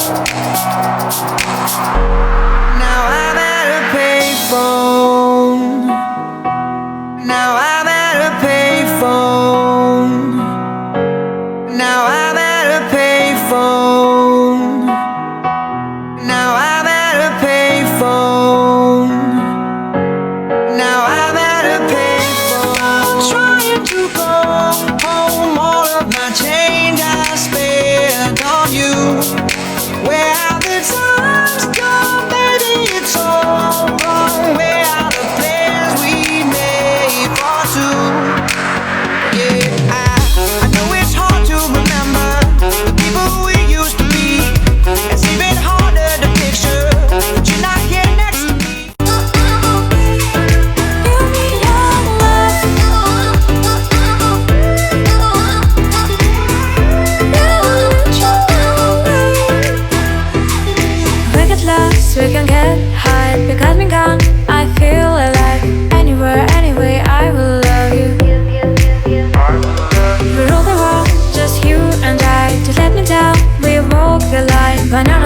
Now I'm at a payphone. Now I'm at a payphone. Now I'm at a payphone. Now I'm at a payphone. Now I'm at a payphone. Trying to go home. All of my change I spent on you. Where have the times gone, baby? It's all wrong. Where are the plans we made for two? Yeah, I know it's hard to remember the people we used to be. It's even harder to picture that you're not here next to me. We get lost, we can get high. Because we're gone, I feel alive. Anywhere, anyway, I will love you. We rule the world, just you and I. To let me down, we walk the line. But none